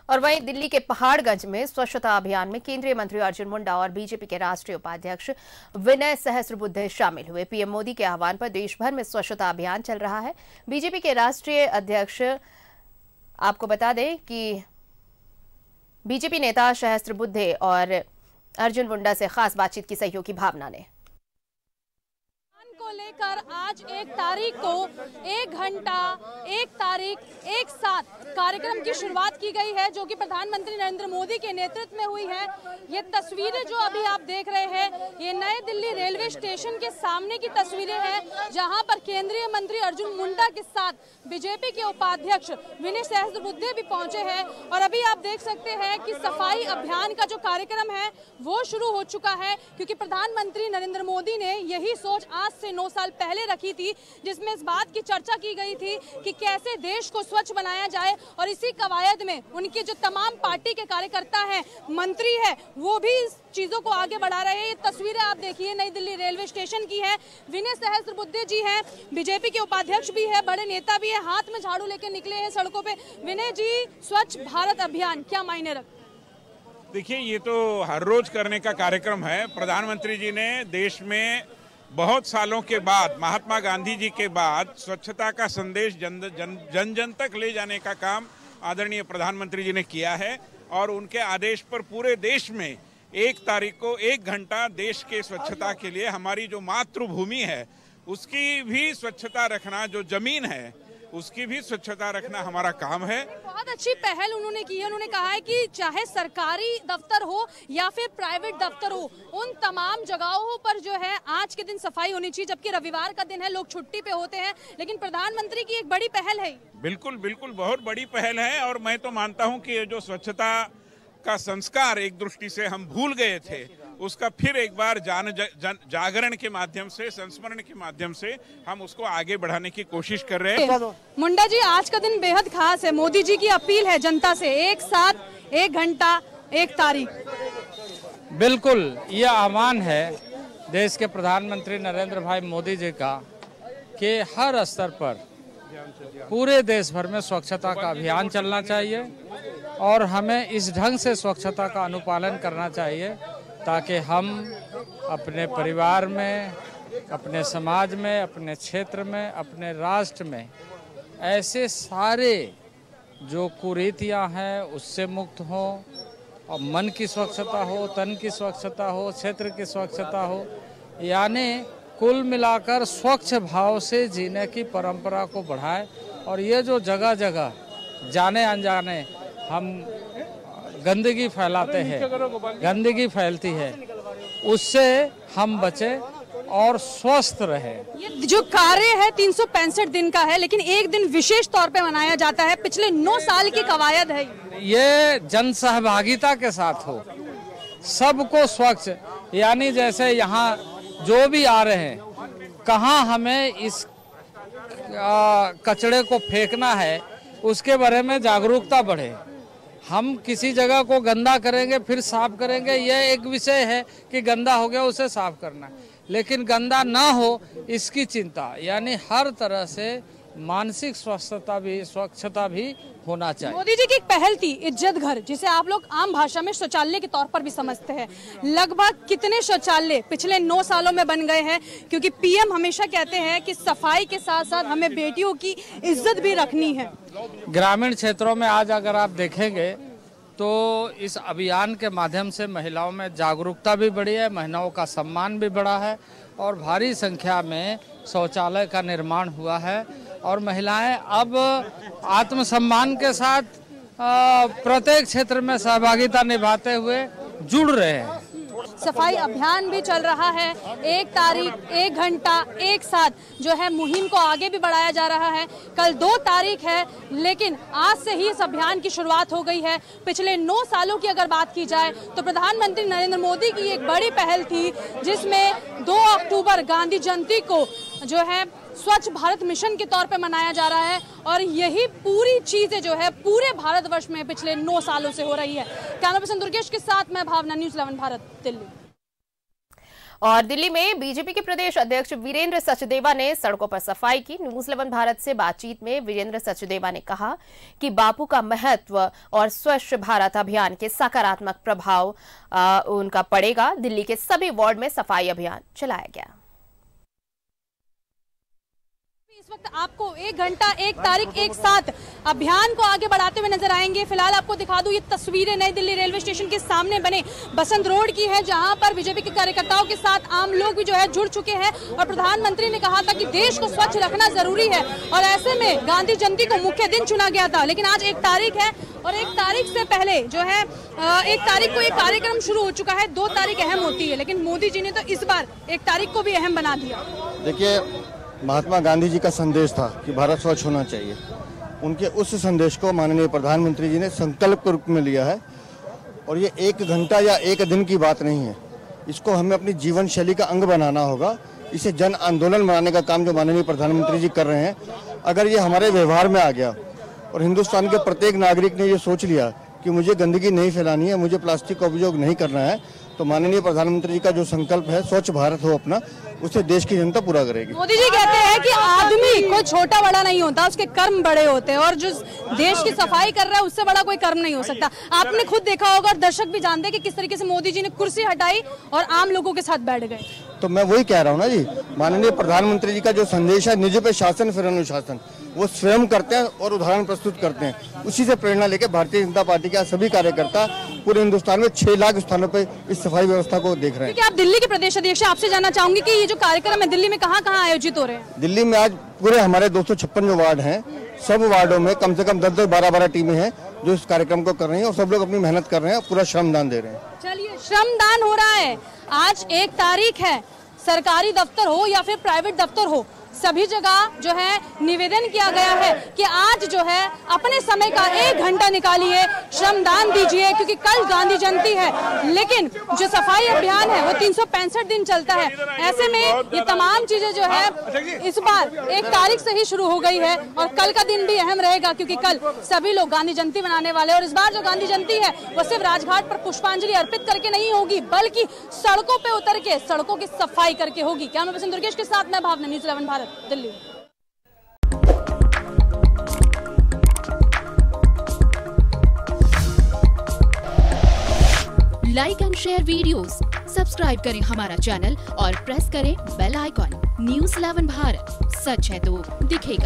और वहीं दिल्ली के पहाड़गंज में स्वच्छता अभियान में केंद्रीय मंत्री अर्जुन मुंडा और बीजेपी के राष्ट्रीय उपाध्यक्ष विनय सहस्त्रबुद्धे शामिल हुए। पीएम मोदी के आह्वान पर देश भर में स्वच्छता अभियान चल रहा है। बीजेपी के राष्ट्रीय अध्यक्ष, आपको बता दें कि बीजेपी नेता सहस्त्रबुद्धे और अर्जुन मुंडा से खास बातचीत की सहयोग की भावना ने को लेकर आज 1 तारीख को 1 घंटा 1 तारीख एक साथ कार्यक्रम की शुरुआत की गई है, जो कि प्रधानमंत्री नरेंद्र मोदी के नेतृत्व में हुई है। ये तस्वीरें जो अभी आप देख रहे हैं, ये नई दिल्ली रेलवे स्टेशन के सामने की तस्वीरें हैं, जहां पर केंद्रीय मंत्री अर्जुन मुंडा के साथ बीजेपी के उपाध्यक्ष विनय सहस्त्रबुद्धे भी पहुंचे हैं। और अभी आप देख सकते हैं कि सफाई अभियान का जो कार्यक्रम है वो शुरू हो चुका है, क्योंकि प्रधानमंत्री नरेंद्र मोदी ने यही सोच आज से 9 साल पहले रखी थी, जिसमें इस बात की चर्चा की गई थी कि कैसे देश को स्वच्छ बनाया जाए। और इसी कवायद में उनके जो तमाम पार्टी के कार्यकर्ता हैं, मंत्री हैं, वो भी इस चीजों को आगे बढ़ा रहे हैं। ये तस्वीरें आप देखिए नई दिल्ली रेलवे स्टेशन की है। विनय सहस्त्रबुद्धे जी हैं, बीजेपी के उपाध्यक्ष भी है, बड़े नेता भी है, हाथ में झाड़ू लेकर निकले हैं सड़कों पे। विनय जी, स्वच्छ भारत अभियान क्या मायने रखता? देखिए, ये तो हर रोज करने का कार्यक्रम है। प्रधानमंत्री जी ने देश में बहुत सालों के बाद, महात्मा गांधी जी के बाद, स्वच्छता का संदेश जन जन तक ले जाने का काम आदरणीय प्रधानमंत्री जी ने किया है। और उनके आदेश पर पूरे देश में 1 तारीख को 1 घंटा देश के स्वच्छता के लिए, हमारी जो मातृभूमि है उसकी भी स्वच्छता रखना, जो जमीन है उसकी भी स्वच्छता रखना हमारा काम है। बहुत अच्छी पहल उन्होंने की है। उन्होंने कहा है कि चाहे सरकारी दफ्तर हो या फिर प्राइवेट दफ्तर हो, उन तमाम जगहों पर जो है आज के दिन सफाई होनी चाहिए, जबकि रविवार का दिन है, लोग छुट्टी पे होते हैं, लेकिन प्रधानमंत्री की एक बड़ी पहल है। बिल्कुल बिल्कुल, बहुत बड़ी पहल है। और मैं तो मानता हूँ कि ये जो स्वच्छता का संस्कार एक दृष्टि से हम भूल गए थे, उसका फिर एक बार जागरण के माध्यम से, संस्मरण के माध्यम से हम उसको आगे बढ़ाने की कोशिश कर रहे हैं। मुंडा जी, आज का दिन बेहद खास है। मोदी जी की अपील है जनता से, एक साथ 1 घंटा 1 तारीख। बिल्कुल, ये आह्वान है देश के प्रधानमंत्री नरेंद्र भाई मोदी जी का कि हर स्तर पर पूरे देश भर में स्वच्छता का अभियान चलना चाहिए और हमें इस ढंग से स्वच्छता का अनुपालन करना चाहिए ताकि हम अपने परिवार में, अपने समाज में, अपने क्षेत्र में, अपने राष्ट्र में ऐसे सारे जो कुरीतियां हैं उससे मुक्त हो, और मन की स्वच्छता हो, तन की स्वच्छता हो, क्षेत्र की स्वच्छता हो, यानी कुल मिलाकर स्वच्छ भाव से जीने की परंपरा को बढ़ाए। और ये जो जगह जगह जाने अनजाने हम गंदगी फैलाते हैं, गंदगी फैलती है, उससे हम बचें और स्वस्थ रहे। ये जो कार्य है 365 दिन का है, लेकिन एक दिन विशेष तौर पे मनाया जाता है। पिछले 9 साल की कवायद है। ये जन सहभागिता के साथ हो, सबको स्वच्छ, यानी जैसे यहाँ जो भी आ रहे हैं, कहाँ हमें इस कचरे को फेंकना है उसके बारे में जागरूकता बढ़े। हम किसी जगह को गंदा करेंगे फिर साफ करेंगे, यह एक विषय है कि गंदा हो गया उसे साफ करना, लेकिन गंदा ना हो इसकी चिंता, यानी हर तरह से मानसिक स्वच्छता भी होना चाहिए। मोदी जी की एक पहल थी इज्जत घर, जिसे आप लोग आम भाषा में शौचालय के तौर पर भी समझते हैं। लगभग कितने शौचालय पिछले 9 सालों में बन गए हैं? क्योंकि पीएम हमेशा कहते हैं कि सफाई के साथ साथ हमें बेटियों की इज्जत भी रखनी है। ग्रामीण क्षेत्रों में आज अगर आप देखेंगे तो इस अभियान के माध्यम से महिलाओं में जागरूकता भी बढ़ी है, महिलाओं का सम्मान भी बढ़ा है और भारी संख्या में शौचालय का निर्माण हुआ है और महिलाएं अब आत्मसम्मान के साथ प्रत्येक क्षेत्र में सहभागिता निभाते हुए जुड़ रहे हैं। सफाई अभियान भी चल रहा है। 1 तारीख 1 घंटा एक साथ जो है मुहिम को आगे भी बढ़ाया जा रहा है। कल 2 तारीख है, लेकिन आज से ही इस अभियान की शुरुआत हो गई है। पिछले 9 सालों की अगर बात की जाए तो प्रधानमंत्री नरेंद्र मोदी की एक बड़ी पहल थी, जिसमें 2 अक्टूबर गांधी जयंती को जो है स्वच्छ भारत मिशन के तौर पे मनाया जा रहा है। और यही पूरी चीजें जो है पूरे भारतवर्ष में पिछले 9 सालों से हो रही है। कैमरा पर्सन दुर्गेश के साथ मैं भावना, न्यूज़ 11 भारत, दिल्ली। और दिल्ली में बीजेपी के प्रदेश अध्यक्ष वीरेंद्र सचदेवा ने सड़कों पर सफाई की। न्यूज 11 भारत से बातचीत में वीरेंद्र सचदेवा ने कहा कि बापू का महत्व और स्वच्छ भारत अभियान के सकारात्मक प्रभाव उनका पड़ेगा। दिल्ली के सभी वार्ड में सफाई अभियान चलाया गया। इस वक्त आपको 1 घंटा 1 तारीख एक साथ अभियान को आगे बढ़ाते हुए नजर आएंगे। फिलहाल आपको दिखा दूं, ये तस्वीरें नई दिल्ली रेलवे स्टेशन के सामने बने बसंत रोड की है, जहां पर बीजेपी के कार्यकर्ताओं के साथ आम लोग भी जो है जुड़ चुके हैं। और प्रधानमंत्री ने कहा था कि देश को स्वच्छ रखना जरूरी है और ऐसे में गांधी जयंती को मुख्य दिन चुना गया था। लेकिन आज 1 तारीख है और 1 तारीख से पहले जो है 1 तारीख को एक कार्यक्रम शुरू हो चुका है। 2 तारीख अहम होती है, लेकिन मोदी जी ने तो इस बार 1 तारीख को भी अहम बना दिया। देखिए, महात्मा गांधी जी का संदेश था कि भारत स्वच्छ होना चाहिए। उनके उस संदेश को माननीय प्रधानमंत्री जी ने संकल्प के रूप में लिया है और ये 1 घंटा या 1 दिन की बात नहीं है। इसको हमें अपनी जीवन शैली का अंग बनाना होगा। इसे जन आंदोलन बनाने का काम जो माननीय प्रधानमंत्री जी कर रहे हैं, अगर ये हमारे व्यवहार में आ गया और हिंदुस्तान के प्रत्येक नागरिक ने ये सोच लिया कि मुझे गंदगी नहीं फैलानी है, मुझे प्लास्टिक का उपयोग नहीं करना है, तो माननीय प्रधानमंत्री जी का जो संकल्प है स्वच्छ भारत हो अपना, उसे देश की जनता पूरा करेगी। मोदी जी कहते हैं कि आदमी कोई छोटा बड़ा नहीं होता, उसके कर्म बड़े होते हैं और जो देश की सफाई कर रहा है उससे बड़ा कोई कर्म नहीं हो सकता। आपने खुद देखा होगा और दर्शक भी जानते हैं कि किस तरीके से मोदी जी ने कुर्सी हटाई और आम लोगों के साथ बैठ गए। तो मैं वही कह रहा हूँ ना जी, माननीय प्रधानमंत्री जी का जो संदेश है, निज पे शासन फिर अनुशासन, वो स्वयं करते हैं और उदाहरण प्रस्तुत करते हैं। उसी से प्रेरणा लेकर भारतीय जनता पार्टी के सभी कार्यकर्ता पूरे हिंदुस्तान में 6 लाख स्थानों पे इस सफाई व्यवस्था को देख रहे हैं। आप दिल्ली के प्रदेश अध्यक्ष, आपसे जानना चाहूंगी कि ये जो कार्यक्रम है दिल्ली में कहाँ आयोजित हो रहे हैं? दिल्ली में आज पूरे हमारे 256 जो वार्ड हैं, सब वार्डों में कम से कम 10-10, 12-12 टीमें हैं जो इस कार्यक्रम को कर रही हैं और सब लोग अपनी मेहनत कर रहे हैं, पूरा श्रमदान दे रहे हैं। चलिए, श्रमदान हो रहा है। आज 1 तारीख है, सरकारी दफ्तर हो या फिर प्राइवेट दफ्तर हो, सभी जगह जो है निवेदन किया गया है कि आज जो है अपने समय का 1 घंटा निकालिए, श्रमदान दीजिए, क्योंकि कल गांधी जयंती है। लेकिन जो सफाई अभियान है वो 365 दिन चलता है। ऐसे में ये तमाम चीजें जो है इस बार 1 तारीख से ही शुरू हो गई है और कल का दिन भी अहम रहेगा, क्योंकि कल सभी लोग गांधी जयंती मनाने वाले हैं। और इस बार जो गांधी जयंती है वो सिर्फ राजघाट पर पुष्पांजलि अर्पित करके नहीं होगी, बल्कि सड़कों पे उतर के सड़कों की सफाई करके होगी। कैमरा पर्सन दुर्गेश के साथ मैं Bhavna, news 11 Bharat, Delhi. Like and share videos, subscribe करें हमारा चैनल और प्रेस करें बेल आइकॉन। न्यूज़ 11 भारत, सच है तो दिखेगा।